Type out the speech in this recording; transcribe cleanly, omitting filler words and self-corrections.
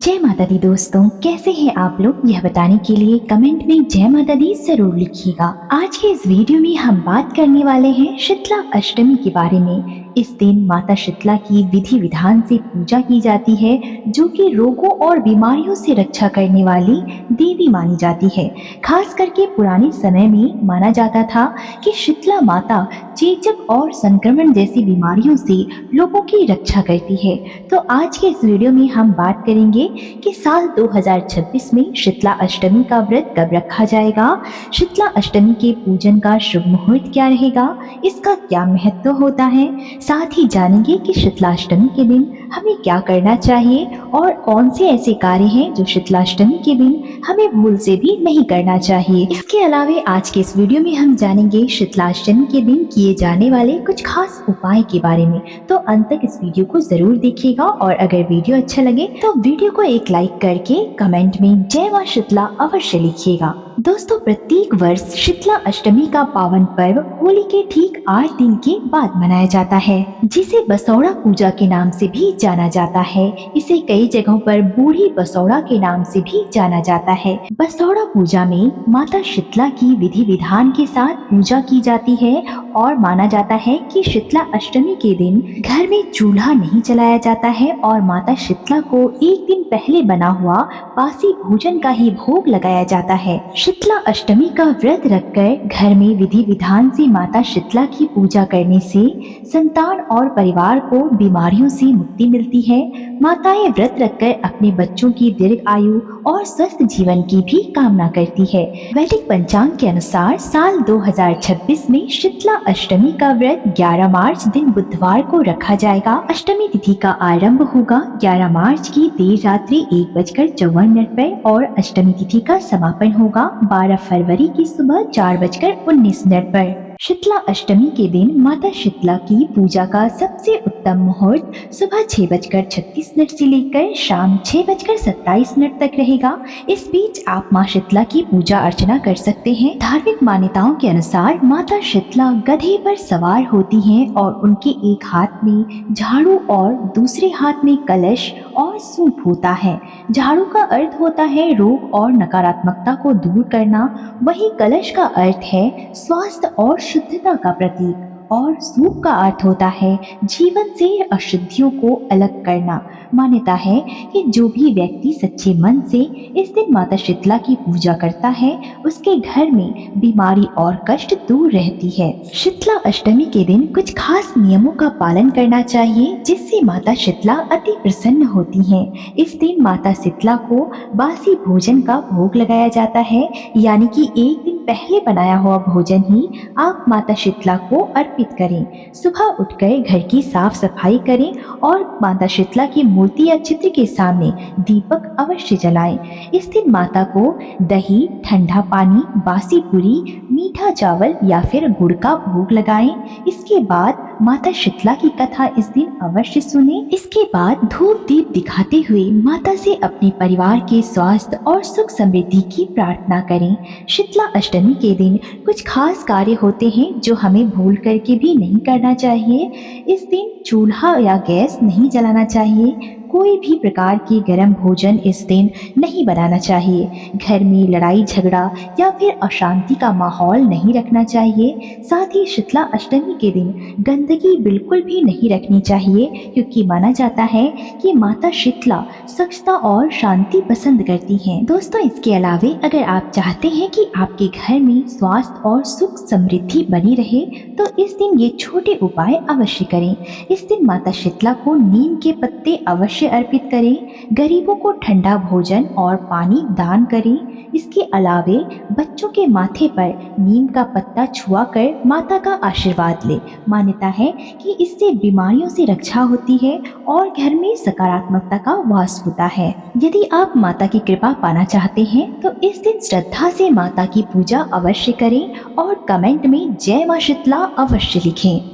जय माता दी दोस्तों, कैसे हैं आप लोग? यह बताने के लिए कमेंट में जय माता दी जरूर लिखिएगा। आज के इस वीडियो में हम बात करने वाले हैं शीतला अष्टमी के बारे में। इस दिन माता शीतला की विधि विधान से पूजा की जाती है, जो कि रोगों और बीमारियों से रक्षा करने वाली देवी मानी जाती है। खास करके पुराने समय में माना जाता था कि शीतला माता चेचक और संक्रमण जैसी बीमारियों से लोगों की रक्षा करती है। तो आज के इस वीडियो में हम बात करेंगे कि साल 2026 में शीतला अष्टमी का व्रत कब रखा जाएगा, शीतला अष्टमी के पूजन का शुभ मुहूर्त क्या रहेगा, इसका क्या महत्व होता है। साथ ही जानेंगे कि शीतला अष्टमी के दिन हमें क्या करना चाहिए और कौन से ऐसे कार्य हैं जो शीतला अष्टमी के दिन हमें भूल से भी नहीं करना चाहिए। इसके अलावा आज के इस वीडियो में हम जानेंगे शीतला अष्टमी के दिन किए जाने वाले कुछ खास उपाय के बारे में। तो अंत तक इस वीडियो को जरूर देखिएगा और अगर वीडियो अच्छा लगे तो वीडियो को एक लाइक करके कमेंट में जय मां शीतला अवश्य लिखिएगा। दोस्तों, प्रत्येक वर्ष शीतला अष्टमी का पावन पर्व होली के ठीक 8 दिन के बाद मनाया जाता है, जिसे बसौड़ा पूजा के नाम से भी जाना जाता है। इसे कई जगहों पर बूढ़ी बसौड़ा के नाम से भी जाना जाता है। बसौड़ा पूजा में माता शीतला की विधि विधान के साथ पूजा की जाती है और माना जाता है कि शीतला अष्टमी के दिन घर में चूल्हा नहीं जलाया जाता है और माता शीतला को एक दिन पहले बना हुआ बासी भोजन का ही भोग लगाया जाता है। शीतला अष्टमी का व्रत रखकर घर में विधि विधान से माता शीतला की पूजा करने से संतान और परिवार को बीमारियों से मुक्ति मिलती है। माताएं व्रत रखकर अपने बच्चों की दीर्घ आयु और स्वस्थ जीवन की भी कामना करती है। वैदिक पंचांग के अनुसार साल 2026 में शीतला अष्टमी का व्रत 11 मार्च दिन बुधवार को रखा जाएगा। अष्टमी तिथि का आरंभ होगा 11 मार्च की देर रात्रि 1:54 पर और अष्टमी तिथि का समापन होगा 12 फरवरी की सुबह 4:19 पर। शीतला अष्टमी के दिन माता शीतला की पूजा का सबसे उत्तम मुहूर्त सुबह 6:36 से लेकर शाम 6:27 तक रहेगा। इस बीच आप माँ शीतला की पूजा अर्चना कर सकते हैं। धार्मिक मान्यताओं के अनुसार माता शीतला गधे पर सवार होती हैं और उनके एक हाथ में झाड़ू और दूसरे हाथ में कलश और सूप होता है। झाड़ू का अर्थ होता है रोग और नकारात्मकता को दूर करना, वहीं कलश का अर्थ है स्वास्थ्य और शुद्धता का प्रतीक और सूप का अर्थ होता है जीवन से अशुद्धियों को अलग करना। मान्यता है कि जो भी व्यक्ति सच्चे मन से इस दिन माता शीतला की पूजा करता है, उसके घर में बीमारी और कष्ट दूर रहती है। शीतला अष्टमी के दिन कुछ खास नियमों का पालन करना चाहिए, जिससे माता शीतला अति प्रसन्न होती हैं। इस दिन माता शीतला को बासी भोजन का भोग लगाया जाता है, यानी कि एक दिन पहले बनाया हुआ भोजन ही आप माता शीतला को अर्पित करें। सुबह उठकर घर की साफ सफाई करें और माता शीतला की मूर्ति या चित्र के सामने दीपक अवश्य जलाएं। इस दिन माता को दही, ठंडा पानी, बासी पूरी, मीठा चावल या फिर गुड़ का भोग लगाएं। इसके बाद माता शीतला की कथा इस दिन अवश्य सुनें। इसके बाद धूप दीप दिखाते हुए माता से अपने परिवार के स्वास्थ्य और सुख समृद्धि की प्रार्थना करें। शीतला अष्टमी के दिन कुछ खास कार्य होते हैं जो हमें भूल करके भी नहीं करना चाहिए। इस दिन चूल्हा या गैस नहीं जलाना चाहिए। कोई भी प्रकार की गर्म भोजन इस दिन नहीं बनाना चाहिए। घर में लड़ाई झगड़ा या फिर अशांति का माहौल नहीं रखना चाहिए। साथ ही शीतला अष्टमी के दिन गंदगी बिल्कुल भी नहीं रखनी चाहिए, क्योंकि माना जाता है कि माता शीतला स्वच्छता और शांति पसंद करती हैं। दोस्तों, इसके अलावा अगर आप चाहते हैं कि आपके घर में स्वास्थ्य और सुख समृद्धि बनी रहे, तो इस दिन ये छोटे उपाय अवश्य करें। इस दिन माता शीतला को नीम के पत्ते अवश्य अर्पित करें। गरीबों को ठंडा भोजन और पानी दान करें। इसके अलावे बच्चों के माथे पर नीम का पत्ता छुआ कर माता का आशीर्वाद लें। मान्यता है कि इससे बीमारियों से रक्षा होती है और घर में सकारात्मकता का वास होता है। यदि आप माता की कृपा पाना चाहते हैं तो इस दिन श्रद्धा से माता की पूजा अवश्य करें और कमेंट में जय मां शीतला अवश्य लिखें।